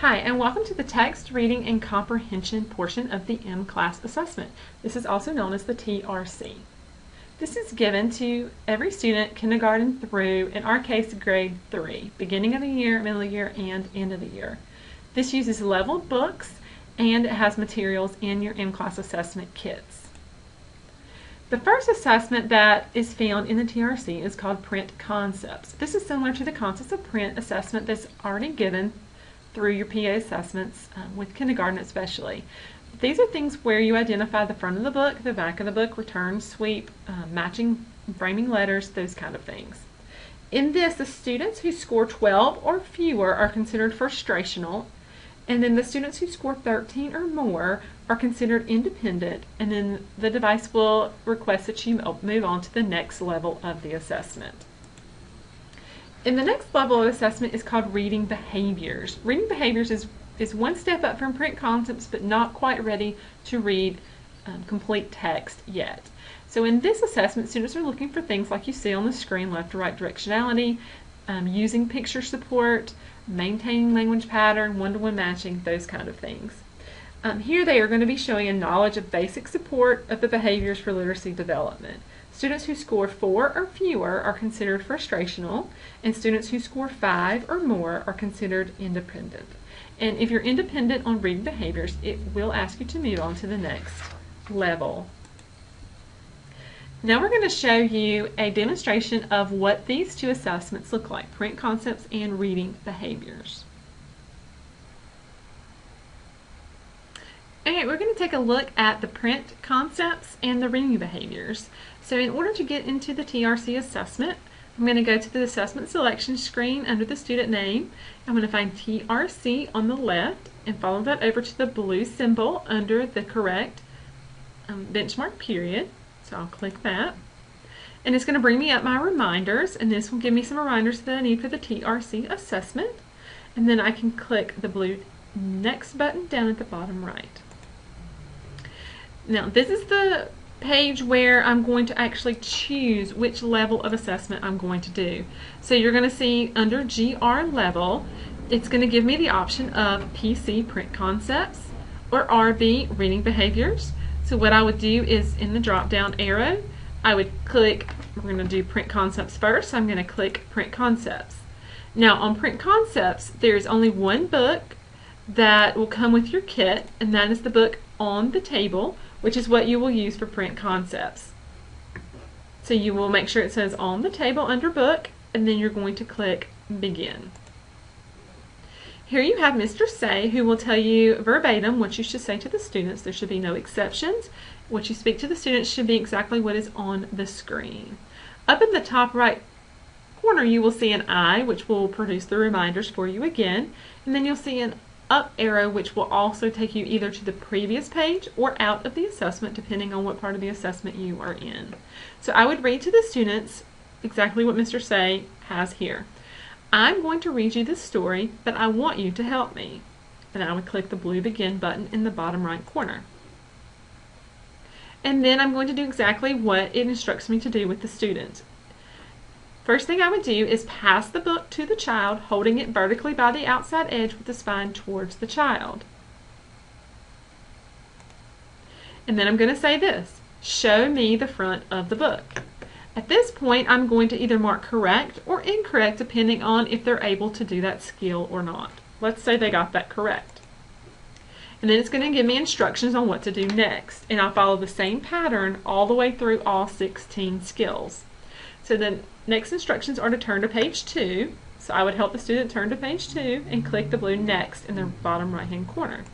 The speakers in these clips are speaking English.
Hi, and welcome to the Text, Reading, and Comprehension portion of the mCLASS assessment. This is also known as the TRC. This is given to every student, kindergarten through, in our case, grade 3, beginning of the year, middle of the year, and end of the year. This uses leveled books, and it has materials in your mCLASS assessment kits. The first assessment that is found in the TRC is called Print Concepts. This is similar to the Concepts of Print assessment that's already given through your PA assessments, with kindergarten especially. These are things where you identify the front of the book, the back of the book, return, sweep, matching, framing letters, those kind of things. In this, the students who score 12 or fewer are considered first-rational, and then the students who score 13 or more are considered independent, and then the device will request that you move on to the next level of the assessment. And the next level of assessment is called Reading Behaviors. Reading Behaviors is one step up from Print Concepts, but not quite ready to read complete text yet. So in this assessment, students are looking for things like you see on the screen, left to right directionality, using picture support, maintaining language pattern, one-to-one matching, those kind of things. Here they are going to be showing a knowledge of basic support of the behaviors for literacy development. Students who score 4 or fewer are considered first-rational, and students who score 5 or more are considered independent. And if you're independent on reading behaviors, it will ask you to move on to the next level. Now we're going to show you a demonstration of what these two assessments look like, Print Concepts and Reading Behaviors. Alright, we're going to take a look at the Print Concepts and the Reading Behaviors. So in order to get into the TRC assessment, I'm going to go to the assessment selection screen under the student name. I'm going to find TRC on the left and follow that over to the blue symbol under the correct benchmark period. So I'll click that. And it's going to bring me up my reminders, and this will give me some reminders that I need for the TRC assessment. And then I can click the blue Next button down at the bottom right. Now this is the page where I'm going to actually choose which level of assessment I'm going to do. So you're going to see under GR level, it's going to give me the option of PC Print Concepts or RB Reading Behaviors. So what I would do is in the drop down arrow, I would click, we're going to do Print Concepts first, so I'm going to click Print Concepts. Now on Print Concepts, there's only one book that will come with your kit, and that is the book On the Table, which is what you will use for Print Concepts. So you will make sure it says On the Table under Book, and then you're going to click Begin. Here you have Mr. Say, who will tell you verbatim what you should say to the students. There should be no exceptions. What you speak to the students should be exactly what is on the screen. Up in the top right corner, you will see an I, which will produce the reminders for you again, and then you'll see an up arrow, which will also take you either to the previous page or out of the assessment, depending on what part of the assessment you are in. So I would read to the students exactly what Mr. Say has here. I'm going to read you this story, but I want you to help me. And I would click the blue Begin button in the bottom right corner. And then I'm going to do exactly what it instructs me to do with the student. First thing I would do is pass the book to the child, holding it vertically by the outside edge with the spine towards the child. And then I'm going to say this, show me the front of the book. At this point, I'm going to either mark correct or incorrect depending on if they're able to do that skill or not. Let's say they got that correct. And then it's going to give me instructions on what to do next. And I'll follow the same pattern all the way through all 16 skills. So the next instructions are to turn to page 2. So I would help the student turn to page 2 and click the blue Next in the bottom right hand corner.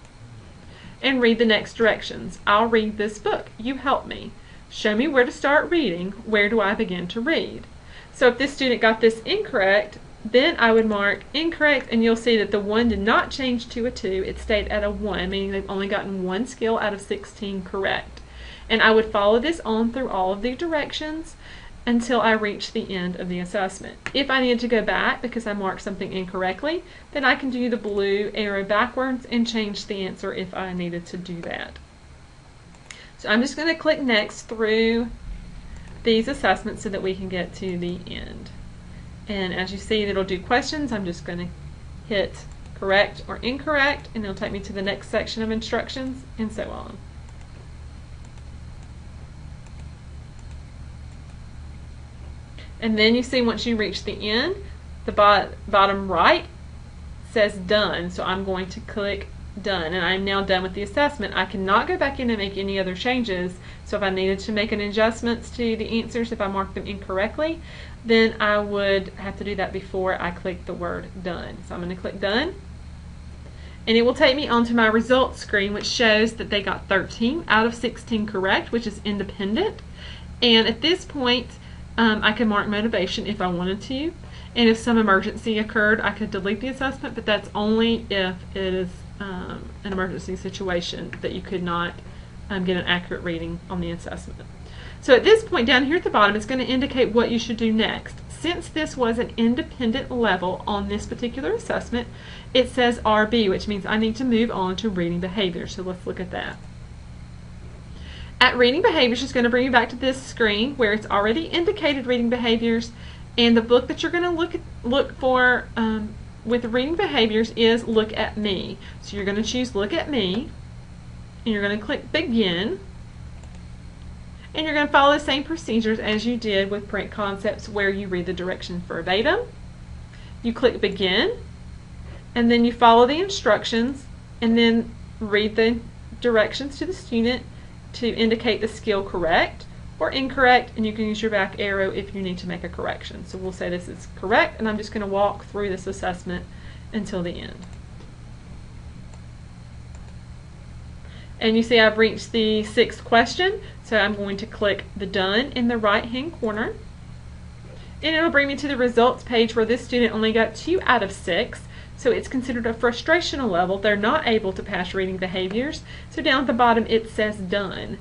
And read the next directions. I'll read this book. You help me. Show me where to start reading. Where do I begin to read? So if this student got this incorrect, then I would mark incorrect, and you'll see that the 1 did not change to a 2. It stayed at a 1, meaning they've only gotten 1 skill out of 16 correct. And I would follow this on through all of the directions until I reach the end of the assessment. If I needed to go back because I marked something incorrectly, then I can do the blue arrow backwards and change the answer if I needed to do that. So I'm just going to click Next through these assessments so that we can get to the end. And as you see, it'll do questions. I'm just going to hit correct or incorrect, and it'll take me to the next section of instructions, and so on. And then you see once you reach the end, the bottom right says done, so I'm going to click done, and I'm now done with the assessment. I cannot go back in and make any other changes, so if I needed to make an adjustments to the answers if I marked them incorrectly, then I would have to do that before I click the word done. So I'm going to click done, and it will take me onto my results screen, which shows that they got 13 out of 16 correct, which is independent. And at this point I can mark motivation if I wanted to, and if some emergency occurred I could delete the assessment, but that's only if it is an emergency situation that you could not get an accurate reading on the assessment. So at this point down here at the bottom, it's going to indicate what you should do next. Since this was an independent level on this particular assessment, it says RB, which means I need to move on to reading behavior. So let's look at that. At reading behaviors, it's going to bring you back to this screen where it's already indicated reading behaviors, and the book that you're going to look for with reading behaviors is Look at Me. So you're going to choose Look at Me, and you're going to click Begin, and you're going to follow the same procedures as you did with Print Concepts, where you read the directions verbatim. You click Begin, and then you follow the instructions, and then read the directions to the student to indicate the skill correct or incorrect, and you can use your back arrow if you need to make a correction. So we'll say this is correct, and I'm just going to walk through this assessment until the end. And you see I've reached the 6th question, so I'm going to click the Done in the right hand corner, and it'll bring me to the results page where this student only got 2 out of 6. So it's considered a frustrational level. They're not able to pass reading behaviors. So down at the bottom it says done.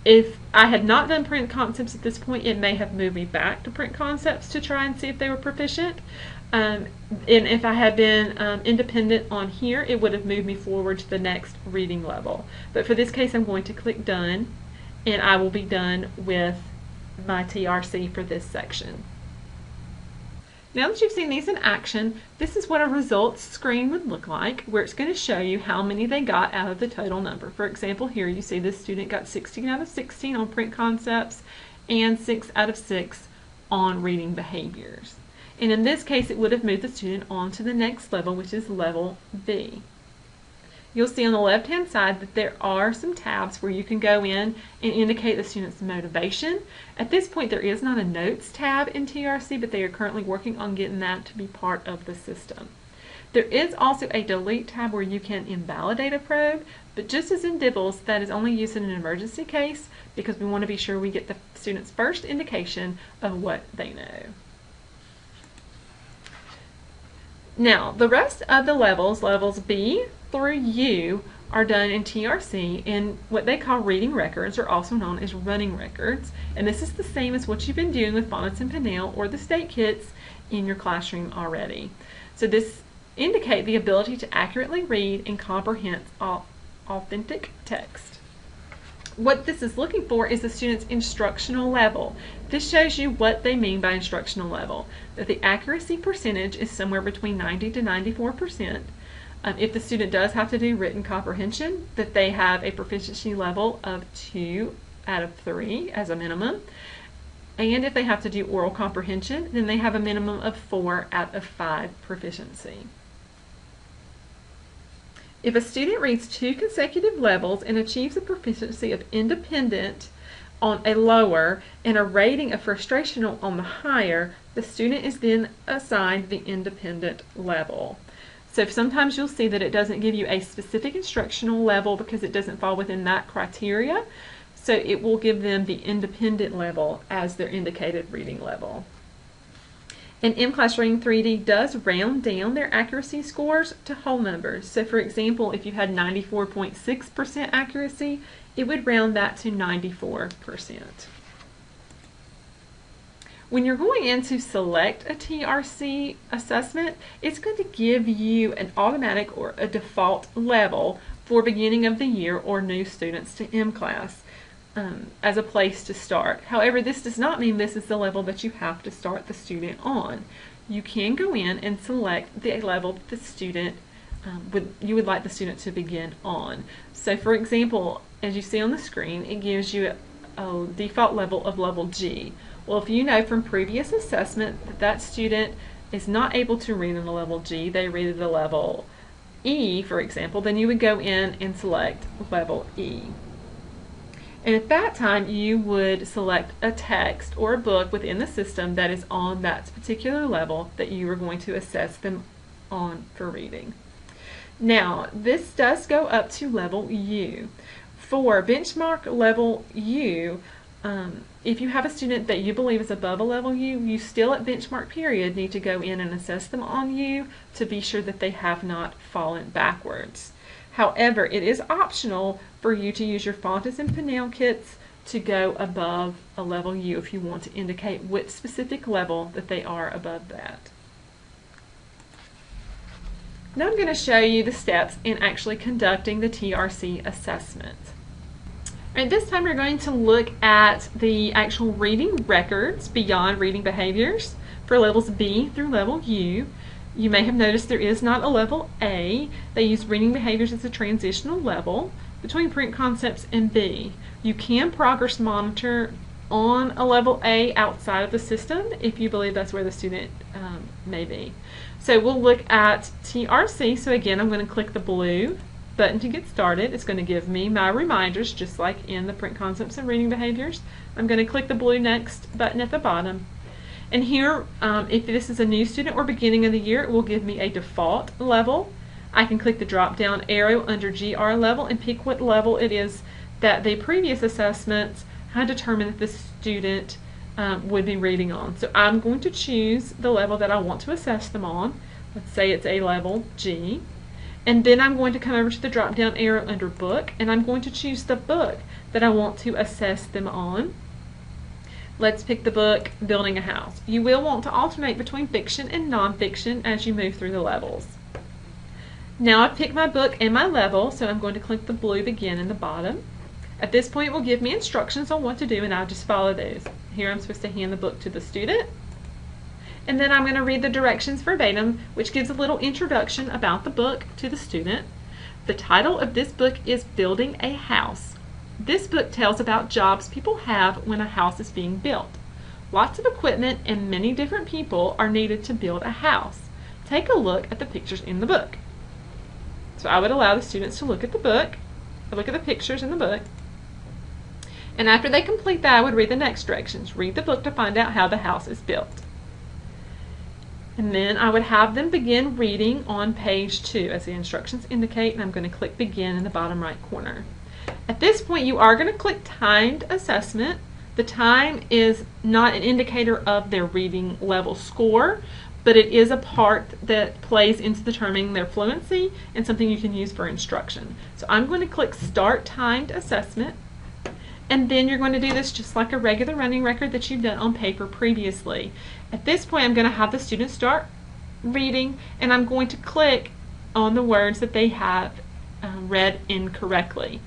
If I had not done Print Concepts at this point, it may have moved me back to Print Concepts to try and see if they were proficient. And if I had been independent on here, it would have moved me forward to the next reading level. But for this case, I'm going to click done, and I will be done with my TRC for this section. Now that you've seen these in action, this is what a results screen would look like, where it's going to show you how many they got out of the total number. For example, here you see this student got 16 out of 16 on Print Concepts and 6 out of 6 on reading behaviors. And in this case, it would have moved the student on to the next level, which is level B. You'll see on the left-hand side that there are some tabs where you can go in and indicate the student's motivation. At this point, there is not a Notes tab in TRC, but they are currently working on getting that to be part of the system. There is also a Delete tab where you can invalidate a probe, but just as in DIBELS, that is only used in an emergency case because we want to be sure we get the student's first indication of what they know. Now, the rest of the levels, levels B through U, are done in TRC in what they call reading records, or also known as running records. And this is the same as what you've been doing with phonics and Pinnell or the state kits in your classroom already. So this indicates the ability to accurately read and comprehend authentic text. What this is looking for is the student's instructional level. This shows you what they mean by instructional level, that the accuracy percentage is somewhere between 90 to 94%. If the student does have to do written comprehension, that they have a proficiency level of 2 out of 3 as a minimum. And if they have to do oral comprehension, then they have a minimum of 4 out of 5 proficiency. If a student reads 2 consecutive levels and achieves a proficiency of independent on a lower and a rating of frustrational on the higher, the student is then assigned the independent level. So sometimes you'll see that it doesn't give you a specific instructional level because it doesn't fall within that criteria. So it will give them the independent level as their indicated reading level. And mCLASS Reading 3D does round down their accuracy scores to whole numbers. So for example, if you had 94.6% accuracy, it would round that to 94%. When you're going in to select a TRC assessment, it's going to give you an automatic or a default level for beginning of the year or new students to mCLASS as a place to start. However, this does not mean this is the level that you have to start the student on. you can go in and select the level that the student you would like the student to begin on. So for example, as you see on the screen, it gives you a default level of level G. Well, if you know from previous assessment that that student is not able to read in a level G, they read at a level E, for example, then you would go in and select level E. And at that time, you would select a text or a book within the system that is on that particular level that you are going to assess them on for reading. Now, this does go up to level U. For benchmark level U, if you have a student that you believe is above a level U, you still at benchmark period need to go in and assess them on U to be sure that they have not fallen backwards. However, it is optional for you to use your Fontes and Pinnell kits to go above a level U if you want to indicate which specific level that they are above that. Now I'm going to show you the steps in actually conducting the TRC assessment. Alright, this time we're going to look at the actual reading records beyond reading behaviors for levels B through level U. You may have noticed there is not a level A. They use reading behaviors as a transitional level between print concepts and B. You can progress monitor on a level A outside of the system if you believe that's where the student may be. So we'll look at TRC. So again, I'm going to click the blue button to get started. It's going to give me my reminders just like in the print concepts and reading behaviors. I'm going to click the blue next button at the bottom. And here, if this is a new student or beginning of the year, it will give me a default level. I can click the drop down arrow under GR level and pick what level it is that the previous assessments had determined that the student would be reading on. So I'm going to choose the level that I want to assess them on. Let's say it's a level G. And then I'm going to come over to the drop down arrow under book, and I'm going to choose the book that I want to assess them on. Let's pick the book Building a House. You will want to alternate between fiction and nonfiction as you move through the levels. Now I've picked my book and my level, so I'm going to click the blue begin in the bottom. At this point, it will give me instructions on what to do, and I'll just follow those. Here I'm supposed to hand the book to the student. And then I'm going to read the directions verbatim, which gives a little introduction about the book to the student. The title of this book is Building a House. This book tells about jobs people have when a house is being built. Lots of equipment and many different people are needed to build a house. Take a look at the pictures in the book. So I would allow the students to look at the book, look at the pictures in the book. And after they complete that, I would read the next directions. Read the book to find out how the house is built. And then I would have them begin reading on page 2 as the instructions indicate, and I'm going to click begin in the bottom right corner. At this point, you are going to click timed assessment. The time is not an indicator of their reading level score, but it is a part that plays into determining their fluency and something you can use for instruction. So I'm going to click start timed assessment. And then you're going to do this just like a regular running record that you've done on paper previously. At this point, I'm going to have the student start reading, and I'm going to click on the words that they have read incorrectly.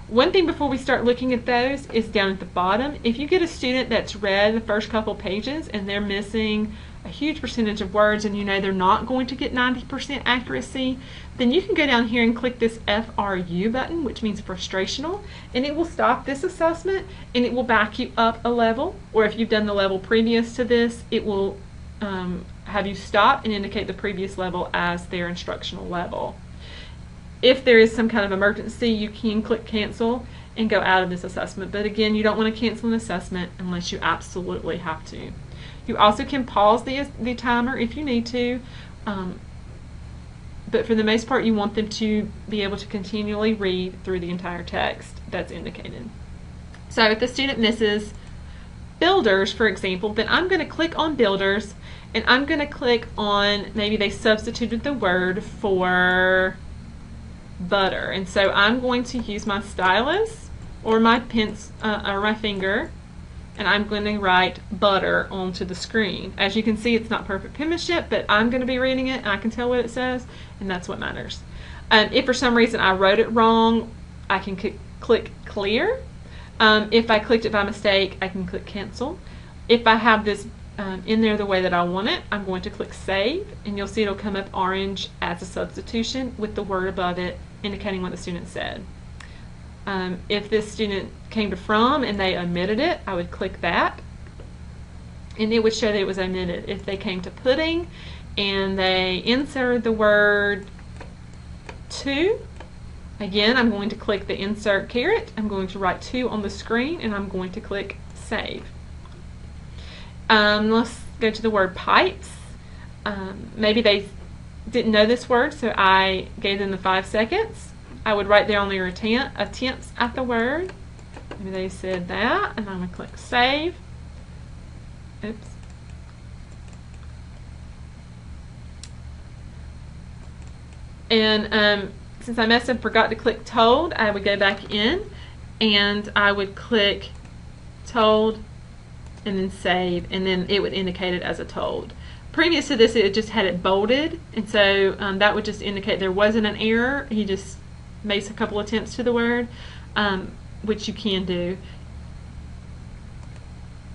One thing before we start looking at those is down at the bottom. If you get a student that's read the first couple pages and they're missing a huge percentage of words and you know they're not going to get 90% accuracy, then you can go down here and click this FRU button, which means frustrational, and it will stop this assessment and it will back you up a level, or if you've done the level previous to this, it will have you stop and indicate the previous level as their instructional level. If there is some kind of emergency, you can click cancel and go out of this assessment, but again, you don't want to cancel an assessment unless you absolutely have to. You also can pause the timer if you need to, but for the most part you want them to be able to continually read through the entire text that's indicated. So if the student misses builders, for example, then I'm going to click on builders, and I'm going to click on, maybe they substituted the word for butter, and so I'm going to use my stylus or my or my finger, and I'm going to write butter onto the screen. As you can see, it's not perfect penmanship, but I'm going to be reading it and I can tell what it says, and that's what matters. If for some reason I wrote it wrong, I can click clear. If I clicked it by mistake, I can click cancel. If I have this in there the way that I want it, I'm going to click Save, and you'll see it'll come up orange as a substitution with the word above it indicating what the student said. If this student came to From and they omitted it, I would click that, and it would show that it was omitted. If they came to Pudding and they inserted the word To, again, I'm going to click the Insert caret, I'm going to write To on the screen, and I'm going to click Save. Let's go to the word Pipes. Maybe they didn't know this word, so I gave them the 5 seconds. I would write down their attempts at the word. Maybe they said that, and I'm going to click Save. Oops. And since I messed up, forgot to click Told, I would go back in and I would click Told and then Save, and then it would indicate it as a told. Previous to this, it just had it bolded, and so that would just indicate there wasn't an error. He just made a couple attempts to the word, which you can do.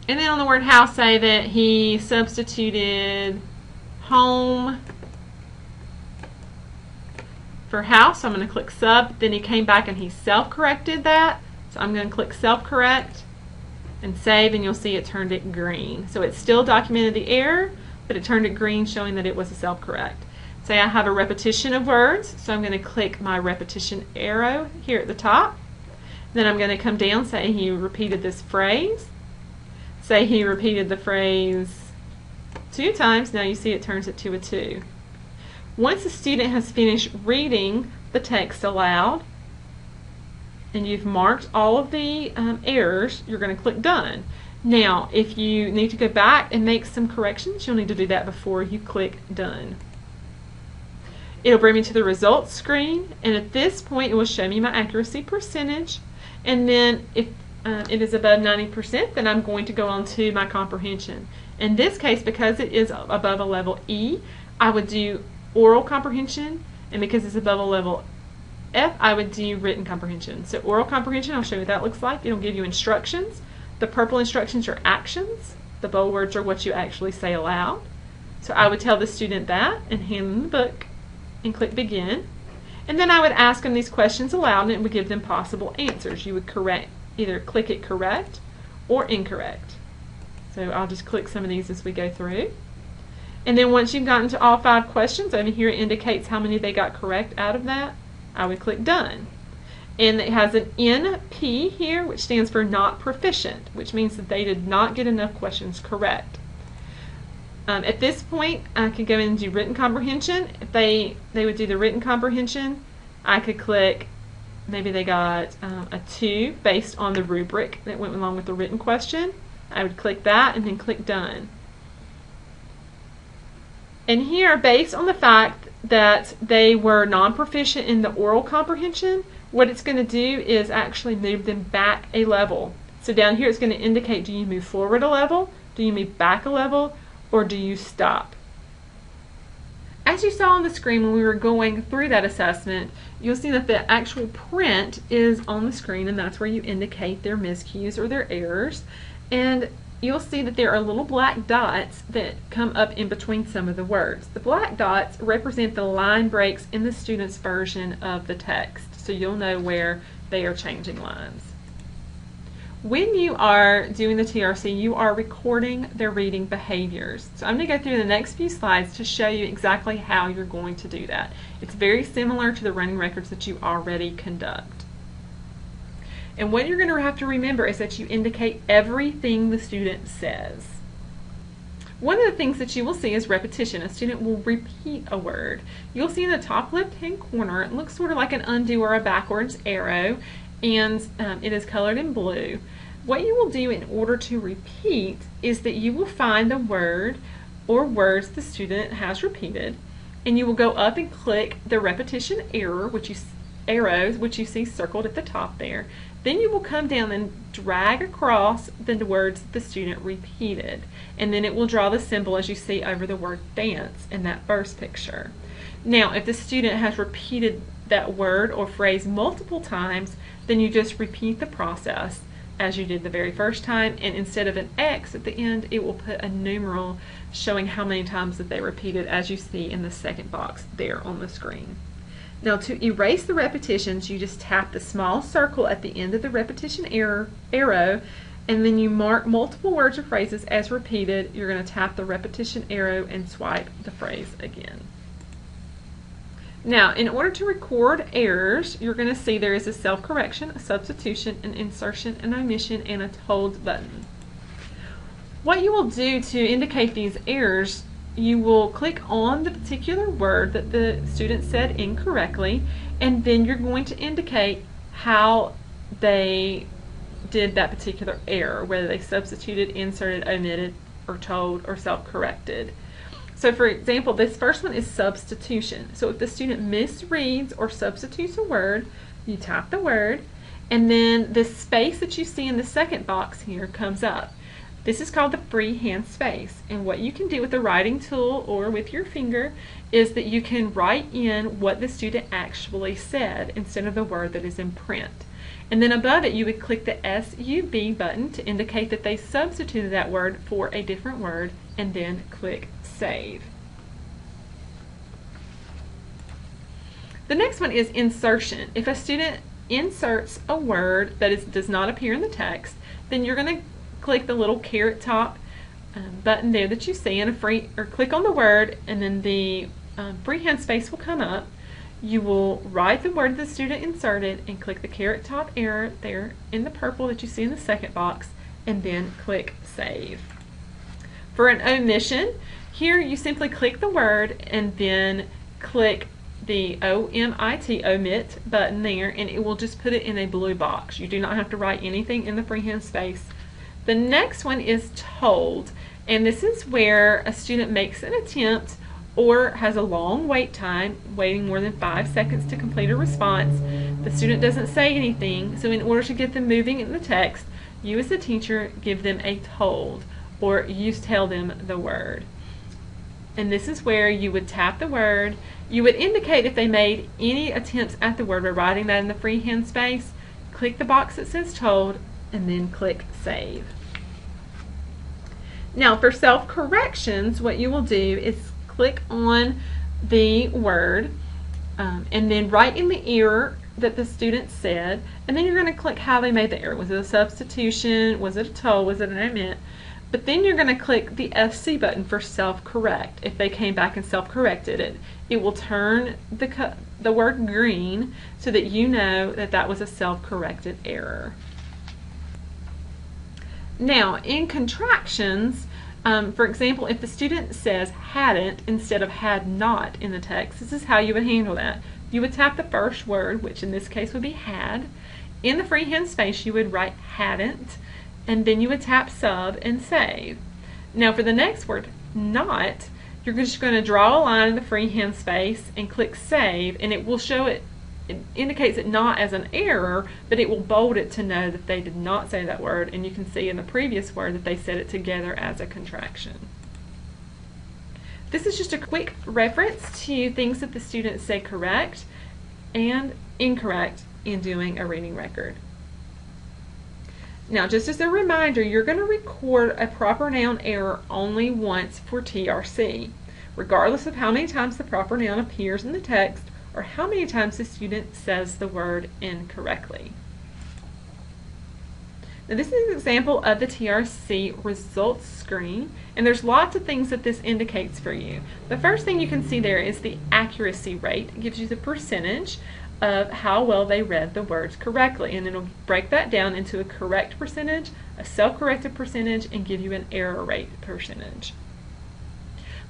And then on the word House, say that he substituted home for house. So I'm going to click Sub. Then he came back and he self-corrected that. So I'm going to click Self-Correct and Save, and you'll see it turned it green. So it still documented the error, but it turned it green, showing that it was a self-correct. Say I have a repetition of words, so I'm going to click my repetition arrow here at the top. Then I'm going to come down, say he repeated this phrase. Say he repeated the phrase 2 times. Now you see it turns it to a 2. Once the student has finished reading the text aloud, and you've marked all of the errors, you're going to click Done. Now, if you need to go back and make some corrections, you'll need to do that before you click Done. It'll bring me to the results screen, and at this point it will show me my accuracy percentage, and then if it is above 90%, then I'm going to go on to my comprehension. In this case, because it is above a level E, I would do oral comprehension, and because it's above a level F, I would do written comprehension. So oral comprehension, I'll show you what that looks like. It'll give you instructions. The purple instructions are actions. The bold words are what you actually say aloud. So I would tell the student that and hand them the book and click Begin. And then I would ask them these questions aloud, and it would give them possible answers. You would either click it correct or incorrect. So I'll just click some of these as we go through. And then once you've gotten to all 5 questions, over here it indicates how many they got correct out of that. I would click Done. And it has an NP here, which stands for Not Proficient, which means that they did not get enough questions correct. At this point, I could go in and do written comprehension. If they would do the written comprehension, I could click, maybe they got a 2 based on the rubric that went along with the written question. I would click that and then click Done. And here, based on the fact that they were non-proficient in the oral comprehension, what it's going to do is actually move them back a level. So down here it's going to indicate, do you move forward a level, do you move back a level, or do you stop? As you saw on the screen when we were going through that assessment, you'll see that the actual print is on the screen, and that's where you indicate their miscues or their errors. And you'll see that there are little black dots that come up in between some of the words. The black dots represent the line breaks in the student's version of the text, so you'll know where they are changing lines. When you are doing the TRC, you are recording their reading behaviors. So I'm going to go through the next few slides to show you exactly how you're going to do that. It's very similar to the running records that you already conduct. And what you're going to have to remember is that you indicate everything the student says. One of the things that you will see is repetition. A student will repeat a word. You'll see in the top left-hand corner, it looks sort of like an undo or a backwards arrow, and it is colored in blue. What you will do in order to repeat is that you will find the word or words the student has repeated, and you will go up and click the repetition arrows, which you see circled at the top there. Then you will come down and drag across the words the student repeated, and then it will draw the symbol as you see over the word dance in that first picture. Now, if the student has repeated that word or phrase multiple times, then you just repeat the process. as you did the very first time, and instead of an X at the end, it will put a numeral showing how many times that they repeated, as you see in the second box there on the screen. Now, to erase the repetitions, you just tap the small circle at the end of the repetition arrow, and then you mark multiple words or phrases as repeated. You're going to tap the repetition arrow and swipe the phrase again. Now, in order to record errors, you're going to see there is a self-correction, a substitution, an insertion, an omission, and a hold button. What you will do to indicate these errors, you will click on the particular word that the student said incorrectly, and then you're going to indicate how they did that particular error, whether they substituted, inserted, omitted, or told, or self-corrected. So for example, this first one is substitution. So if the student misreads or substitutes a word, you tap the word, and then this space that you see in the second box here comes up. This is called the freehand space, and what you can do with the writing tool or with your finger is that you can write in what the student actually said instead of the word that is in print. And then above it, you would click the SUB button to indicate that they substituted that word for a different word, and then click Save. The next one is insertion. If a student inserts a word that does not appear in the text, then you're going to click the little carrot top button there that you see, and click on the word, and then the freehand space will come up. You will write the word the student inserted and click the carrot top arrow there in the purple that you see in the second box, and then click Save. For an omission, here you simply click the word and then click the omit button there, and it will just put it in a blue box. You do not have to write anything in the freehand space. The next one is told, and this is where a student makes an attempt or has a long wait time, waiting more than 5 seconds to complete a response. The student doesn't say anything, so in order to get them moving in the text, you as the teacher give them a told, or you tell them the word. And this is where you would tap the word. You would indicate if they made any attempts at the word by writing that in the freehand space. Click the box that says told, and then click Save. Now for self-corrections, what you will do is click on the word and then write in the error that the student said, and then you're going to click how they made the error. Was it a substitution? Was it a told? Was it an omit? But then you're going to click the FC button for self-correct. If they came back and self-corrected it, it will turn the word green so that you know that that was a self-corrected error. Now, in contractions, for example, if the student says hadn't instead of had not in the text, this is how you would handle that. You would tap the first word, which in this case would be had. In the freehand space, you would write hadn't, and then you would tap sub and save. Now for the next word, not, you're just going to draw a line in the freehand space and click save, and it will show it indicates it not as an error, but it will bold it to know that they did not say that word, and you can see in the previous word that they said it together as a contraction. This is just a quick reference to things that the students say correct and incorrect in doing a reading record. Now, just as a reminder, you're going to record a proper noun error only once for TRC, regardless of how many times the proper noun appears in the text or how many times the student says the word incorrectly. Now, this is an example of the TRC results screen, and there's lots of things that this indicates for you. The first thing you can see there is the accuracy rate. It gives you the percentage of how well they read the words correctly, and it'll break that down into a correct percentage, a self-corrected percentage, and give you an error rate percentage.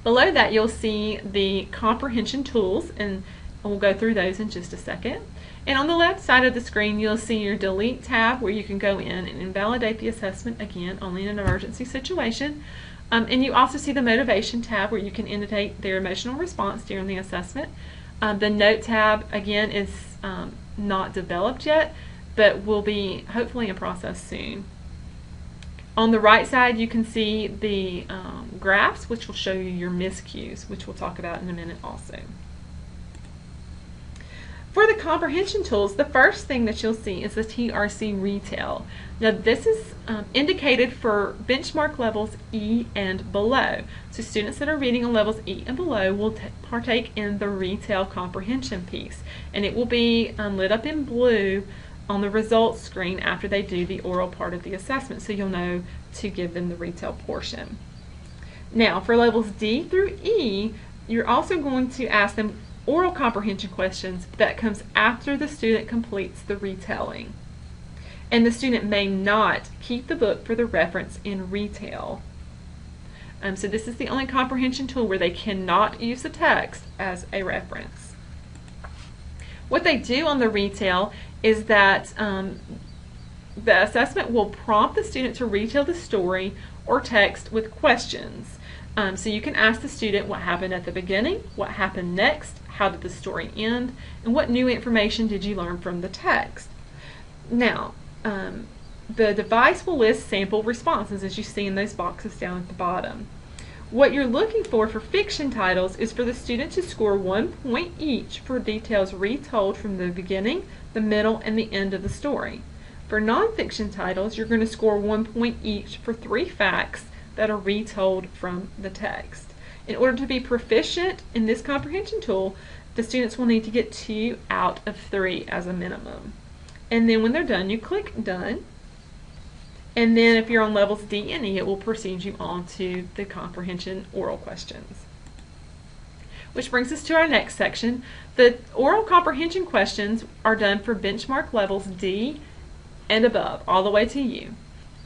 Below that, you'll see the comprehension tools, and we'll go through those in just a second. And on the left side of the screen, you'll see your delete tab, where you can go in and invalidate the assessment, again, only in an emergency situation. And you also see the motivation tab, where you can indicate their emotional response during the assessment. The note tab, again, is not developed yet, but will be hopefully in process soon. On the right side, you can see the graphs, which will show you your miscues, which we'll talk about in a minute also. For the comprehension tools, the first thing that you'll see is the TRC retail. Now this is indicated for benchmark levels E and below. So students that are reading on levels E and below will partake in the retail comprehension piece. And it will be lit up in blue on the results screen after they do the oral part of the assessment, so you'll know to give them the retail portion. Now for levels D through E, you're also going to ask them oral comprehension questions that comes after the student completes the retelling. And the student may not keep the book for the reference in retail. So this is the only comprehension tool where they cannot use the text as a reference. What they do on the retail is that the assessment will prompt the student to retell the story or text with questions. So you can ask the student what happened at the beginning, what happened next, how did the story end, and what new information did you learn from the text. Now, the device will list sample responses as you see in those boxes down at the bottom. What you're looking for fiction titles is for the student to score 1 point each for details retold from the beginning, the middle, and the end of the story. For nonfiction titles, you're going to score 1 point each for 3 facts that are retold from the text. In order to be proficient in this comprehension tool, the students will need to get 2 out of 3 as a minimum. And then when they're done, you click Done. And then if you're on levels D and E, it will proceed you on to the comprehension oral questions. Which brings us to our next section. The oral comprehension questions are done for benchmark levels D and above, all the way to U.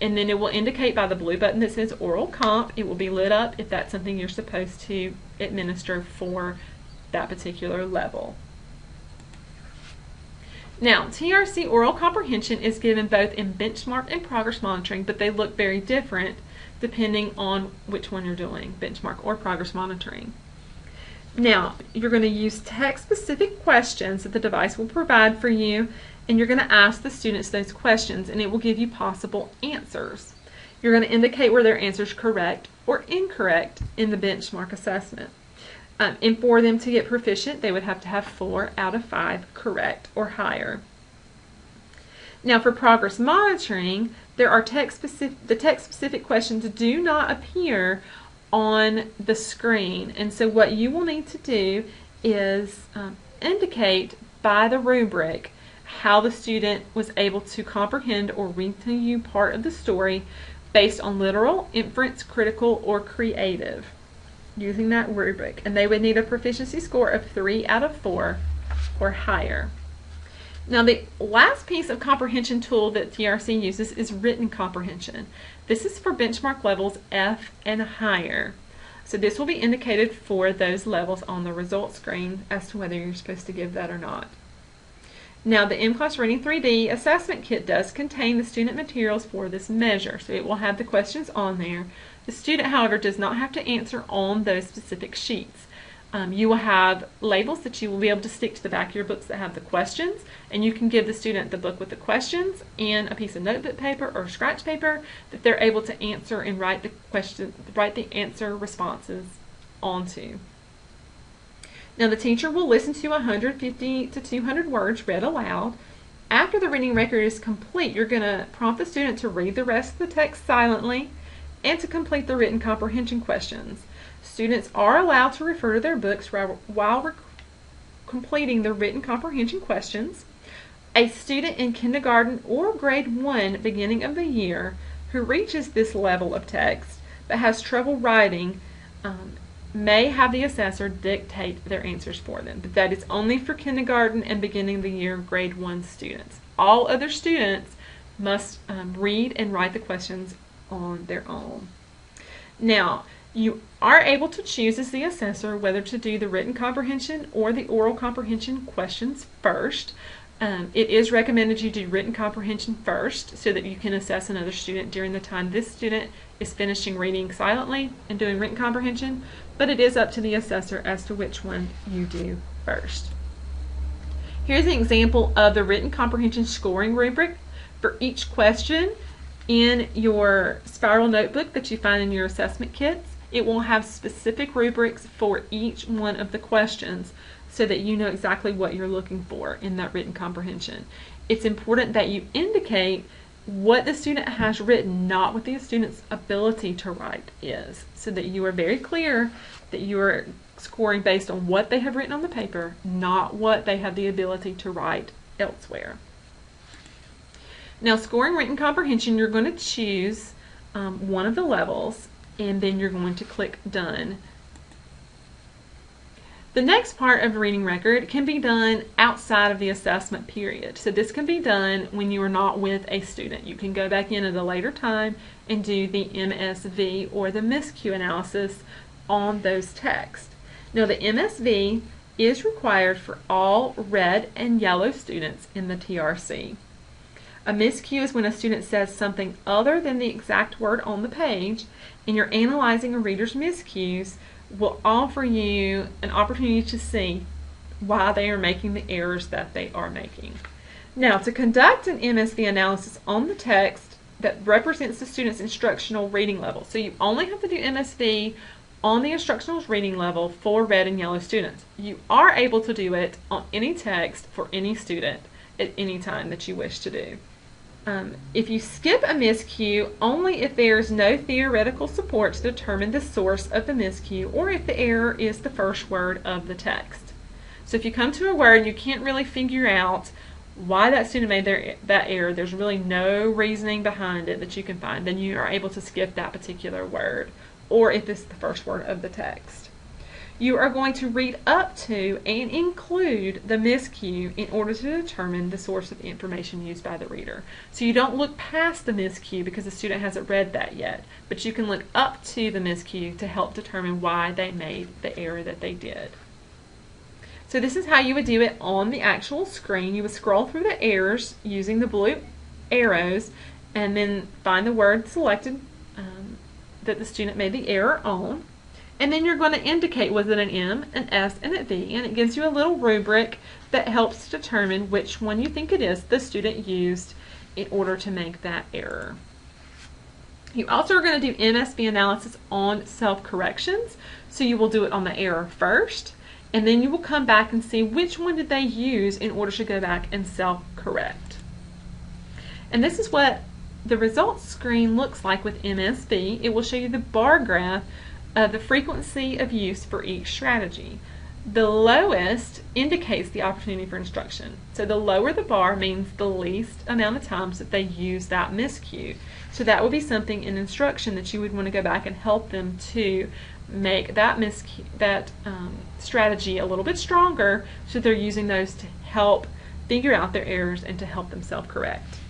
And then it will indicate by the blue button that says Oral Comp. It will be lit up if that's something you're supposed to administer for that particular level. Now, TRC oral comprehension is given both in benchmark and progress monitoring, but they look very different depending on which one you're doing, benchmark or progress monitoring. Now, you're going to use text-specific questions that the device will provide for you, and you're going to ask the students those questions, and it will give you possible answers. You're going to indicate where their answer is correct or incorrect in the benchmark assessment. And for them to get proficient, they would have to have 4 out of 5 correct or higher. Now for progress monitoring, there are the text-specific questions do not appear on the screen. And so what you will need to do is indicate by the rubric how the student was able to comprehend or read to you part of the story based on literal, inference, critical, or creative, using that rubric. And they would need a proficiency score of 3 out of 4 or higher. Now the last piece of comprehension tool that TRC uses is written comprehension. This is for benchmark levels F and higher. So this will be indicated for those levels on the results screen as to whether you're supposed to give that or not. Now the mCLASS Reading 3D assessment kit does contain the student materials for this measure, so it will have the questions on there. The student, however, does not have to answer on those specific sheets. You will have labels that you will be able to stick to the back of your books that have the questions, and you can give the student the book with the questions and a piece of notebook paper or scratch paper that they're able to answer and write the answer responses onto. Now the teacher will listen to 150 to 200 words read aloud. After the reading record is complete, you're going to prompt the student to read the rest of the text silently and to complete the written comprehension questions. Students are allowed to refer to their books while completing the written comprehension questions. A student in kindergarten or grade 1 beginning of the year who reaches this level of text but has trouble writing may have the assessor dictate their answers for them. But that is only for kindergarten and beginning of the year grade 1 students. All other students must read and write the questions on their own. Now, you are able to choose as the assessor whether to do the written comprehension or the oral comprehension questions first. It is recommended you do written comprehension first so that you can assess another student during the time this student is finishing reading silently and doing written comprehension, but it is up to the assessor as to which one you do first. Here's an example of the written comprehension scoring rubric for each question in your spiral notebook that you find in your assessment kits. It will have specific rubrics for each one of the questions so that you know exactly what you're looking for in that written comprehension. It's important that you indicate what the student has written, not what the student's ability to write is, so that you are very clear that you are scoring based on what they have written on the paper, not what they have the ability to write elsewhere. Now, scoring written comprehension, you're going to choose one of the levels, and then you're going to click Done. The next part of a reading record can be done outside of the assessment period. So this can be done when you are not with a student. You can go back in at a later time and do the MSV or the MISCU analysis on those texts. Now, the MSV is required for all red and yellow students in the TRC. A miscue is when a student says something other than the exact word on the page, and you're analyzing a reader's miscues will offer you an opportunity to see why they are making the errors that they are making. Now, to conduct an MSV analysis on the text that represents the student's instructional reading level, so you only have to do MSV on the instructional reading level for red and yellow students. You are able to do it on any text for any student at any time that you wish to do. If you skip a miscue, only if there is no theoretical support to determine the source of the miscue, or if the error is the first word of the text. So if you come to a word and you can't really figure out why that student made that error, there's really no reasoning behind it that you can find, then you are able to skip that particular word, or if it's the first word of the text. You are going to read up to and include the miscue in order to determine the source of the information used by the reader. So you don't look past the miscue because the student hasn't read that yet, but you can look up to the miscue to help determine why they made the error that they did. So this is how you would do it on the actual screen. You would scroll through the errors using the blue arrows and then find the word selected that the student made the error on. And then you're going to indicate, was it an M, an S, and a V, and it gives you a little rubric that helps determine which one you think it is the student used in order to make that error. You also are going to do MSV analysis on self-corrections, so you will do it on the error first, and then you will come back and see which one did they use in order to go back and self-correct. And this is what the results screen looks like with MSV. It will show you the bar graph of the frequency of use for each strategy. The lowest indicates the opportunity for instruction. So the lower the bar means the least amount of times that they use that miscue. So that would be something in instruction that you would want to go back and help them to make that strategy a little bit stronger, so they're using those to help figure out their errors and to help them self-correct.